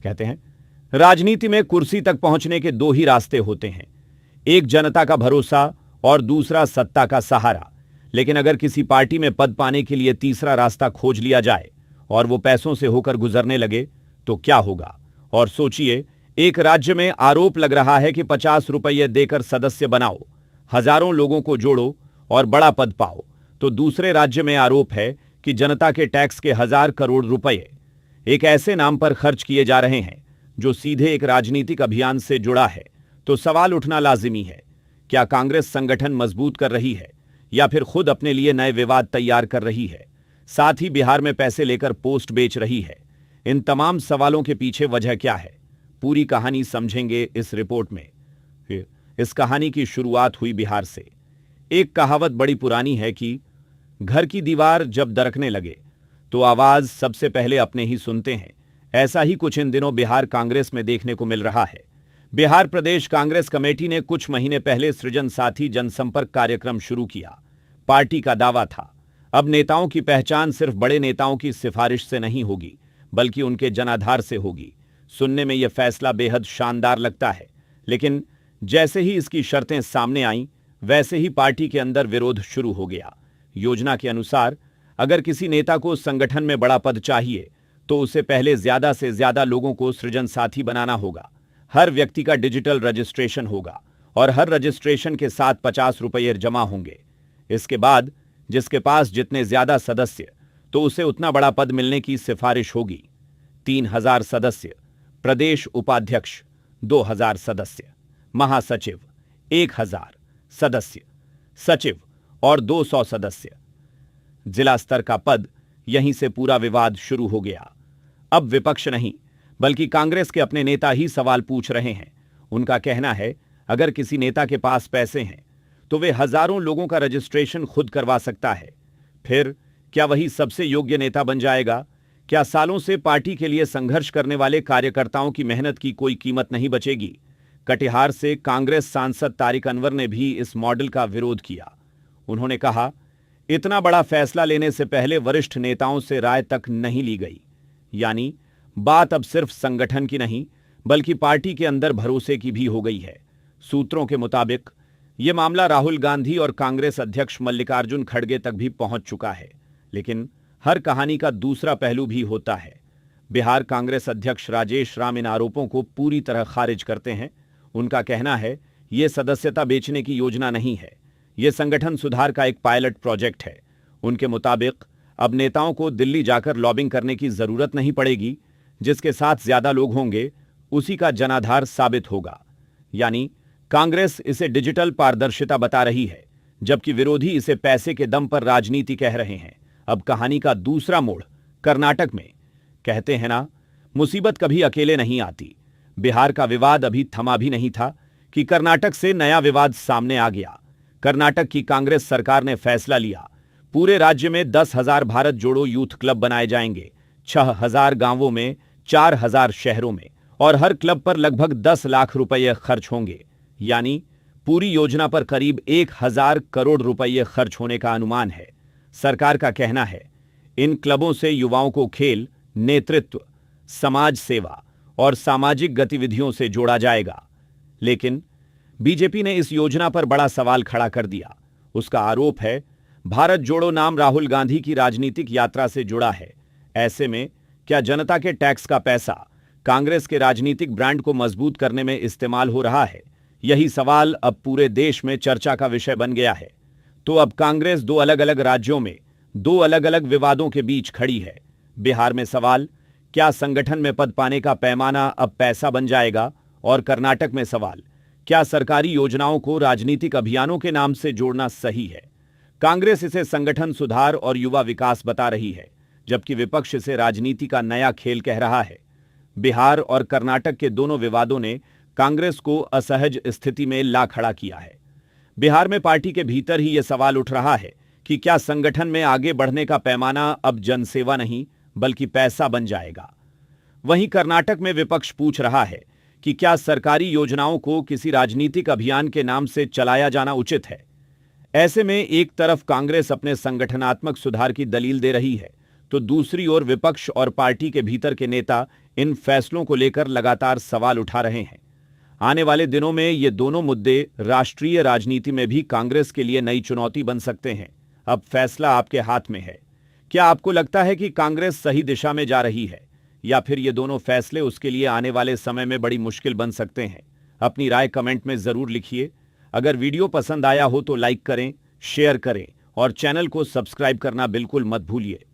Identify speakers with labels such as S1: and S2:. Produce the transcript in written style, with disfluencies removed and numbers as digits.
S1: कहते हैं, राजनीति में कुर्सी तक पहुंचने के दो ही रास्ते होते हैं, एक जनता का भरोसा और दूसरा सत्ता का सहारा। लेकिन अगर किसी पार्टी में पद पाने के लिए तीसरा रास्ता खोज लिया जाए और वो पैसों से होकर गुजरने लगे तो क्या होगा। और सोचिए, एक राज्य में आरोप लग रहा है कि 50 रुपये देकर सदस्य बनाओ, हजारों लोगों को जोड़ो और बड़ा पद पाओ, तो दूसरे राज्य में आरोप है कि जनता के टैक्स के 1000 करोड़ रुपए एक ऐसे नाम पर खर्च किए जा रहे हैं जो सीधे एक राजनीतिक अभियान से जुड़ा है। तो सवाल उठना लाजिमी है, क्या कांग्रेस संगठन मजबूत कर रही है या फिर खुद अपने लिए नए विवाद तैयार कर रही है, साथ ही बिहार में पैसे लेकर पोस्ट बेच रही है? इन तमाम सवालों के पीछे वजह क्या है, पूरी कहानी समझेंगे इस रिपोर्ट में। इस कहानी की शुरुआत हुई बिहार से। एक कहावत बड़ी पुरानी है कि घर की दीवार जब दरकने लगे तो आवाज सबसे पहले अपने ही सुनते हैं। ऐसा ही कुछ इन दिनों बिहार कांग्रेस में देखने को मिल रहा है। बिहार प्रदेश कांग्रेस कमेटी ने कुछ महीने पहले सृजन साथी जनसंपर्क कार्यक्रम शुरू किया। पार्टी का दावा था, अब नेताओं की पहचान सिर्फ बड़े नेताओं की सिफारिश से नहीं होगी बल्कि उनके जनाधार से होगी। सुनने में यह फैसला बेहद शानदार लगता है, लेकिन जैसे ही इसकी शर्तें सामने आईं वैसे ही पार्टी के अंदर विरोध शुरू हो गया। योजना के अनुसार अगर किसी नेता को संगठन में बड़ा पद चाहिए तो उसे पहले ज्यादा से ज्यादा लोगों को सृजन साथी बनाना होगा। हर व्यक्ति का डिजिटल रजिस्ट्रेशन होगा और हर रजिस्ट्रेशन के साथ 50 रुपये जमा होंगे। इसके बाद जिसके पास जितने ज्यादा सदस्य तो उसे उतना बड़ा पद मिलने की सिफारिश होगी। 3000 सदस्य, प्रदेश उपाध्यक्ष 2000 सदस्य, महासचिव 1000 सदस्य, सचिव और 200 सदस्य, जिला स्तर का पद। यहीं से पूरा विवाद शुरू हो गया। अब विपक्ष नहीं बल्कि कांग्रेस के अपने नेता ही सवाल पूछ रहे हैं। उनका कहना है, अगर किसी नेता के पास पैसे हैं तो वे हजारों लोगों का रजिस्ट्रेशन खुद करवा सकता है। फिर क्या वही सबसे योग्य नेता बन जाएगा? क्या सालों से पार्टी के लिए संघर्ष करने वाले कार्यकर्ताओं की मेहनत की कोई कीमत नहीं बचेगी? कटिहार से कांग्रेस सांसद तारिक अनवर ने भी इस मॉडल का विरोध किया। उन्होंने कहा, इतना बड़ा फैसला लेने से पहले वरिष्ठ नेताओं से राय तक नहीं ली गई। यानी बात अब सिर्फ संगठन की नहीं बल्कि पार्टी के अंदर भरोसे की भी हो गई है। सूत्रों के मुताबिक यह मामला राहुल गांधी और कांग्रेस अध्यक्ष मल्लिकार्जुन खड़गे तक भी पहुंच चुका है। लेकिन हर कहानी का दूसरा पहलू भी होता है। बिहार कांग्रेस अध्यक्ष राजेश राम इन आरोपों को पूरी तरह खारिज करते हैं। उनका कहना है, यह सदस्यता बेचने की योजना नहीं है, यह संगठन सुधार का एक पायलट प्रोजेक्ट है। उनके मुताबिक अब नेताओं को दिल्ली जाकर लॉबिंग करने की जरूरत नहीं पड़ेगी। जिसके साथ ज्यादा लोग होंगे उसी का जनाधार साबित होगा। यानी कांग्रेस इसे डिजिटल पारदर्शिता बता रही है जबकि विरोधी इसे पैसे के दम पर राजनीति कह रहे हैं। अब कहानी का दूसरा मोड़ कर्नाटक में। कहते हैं ना, मुसीबत कभी अकेले नहीं आती। बिहार का विवाद अभी थमा भी नहीं था कि कर्नाटक से नया विवाद सामने आ गया। कर्नाटक की कांग्रेस सरकार ने फैसला लिया, पूरे राज्य में 10,000 भारत जोड़ो यूथ क्लब बनाए जाएंगे। 6,000 गांवों में, 4,000 शहरों में, और हर क्लब पर लगभग 10 लाख रुपये खर्च होंगे। यानी पूरी योजना पर करीब 1,000 करोड़ रुपये खर्च होने का अनुमान है। सरकार का कहना है, इन क्लबों से युवाओं को खेल, नेतृत्व, समाज सेवा और सामाजिक गतिविधियों से जोड़ा जाएगा। लेकिन बीजेपी ने इस योजना पर बड़ा सवाल खड़ा कर दिया। उसका आरोप है, भारत जोड़ो नाम राहुल गांधी की राजनीतिक यात्रा से जुड़ा है। ऐसे में क्या जनता के टैक्स का पैसा कांग्रेस के राजनीतिक ब्रांड को मजबूत करने में इस्तेमाल हो रहा है? यही सवाल अब पूरे देश में चर्चा का विषय बन गया है। तो अब कांग्रेस दो अलग अलग राज्यों में दो अलग अलग विवादों के बीच खड़ी है। बिहार में सवाल, क्या संगठन में पद पाने का पैमाना अब पैसा बन जाएगा? और कर्नाटक में सवाल, क्या सरकारी योजनाओं को राजनीतिक अभियानों के नाम से जोड़ना सही है? कांग्रेस इसे संगठन सुधार और युवा विकास बता रही है, जबकि विपक्ष इसे राजनीति का नया खेल कह रहा है। बिहार और कर्नाटक के दोनों विवादों ने कांग्रेस को असहज स्थिति में ला खड़ा किया है। बिहार में पार्टी के भीतर ही यह सवाल उठ रहा है कि क्या संगठन में आगे बढ़ने का पैमाना अब जनसेवा नहीं बल्कि पैसा बन जाएगा। वहीं कर्नाटक में विपक्ष पूछ रहा है कि क्या सरकारी योजनाओं को किसी राजनीतिक अभियान के नाम से चलाया जाना उचित है। ऐसे में एक तरफ कांग्रेस अपने संगठनात्मक सुधार की दलील दे रही है तो दूसरी ओर विपक्ष और पार्टी के भीतर के नेता इन फैसलों को लेकर लगातार सवाल उठा रहे हैं। आने वाले दिनों में ये दोनों मुद्दे राष्ट्रीय राजनीति में भी कांग्रेस के लिए नई चुनौती बन सकते हैं। अब फैसला आपके हाथ में है। क्या आपको लगता है कि कांग्रेस सही दिशा में जा रही है, या फिर ये दोनों फैसले उसके लिए आने वाले समय में बड़ी मुश्किल बन सकते हैं? अपनी राय कमेंट में जरूर लिखिए। अगर वीडियो पसंद आया हो तो लाइक करें, शेयर करें और चैनल को सब्सक्राइब करना बिल्कुल मत भूलिए।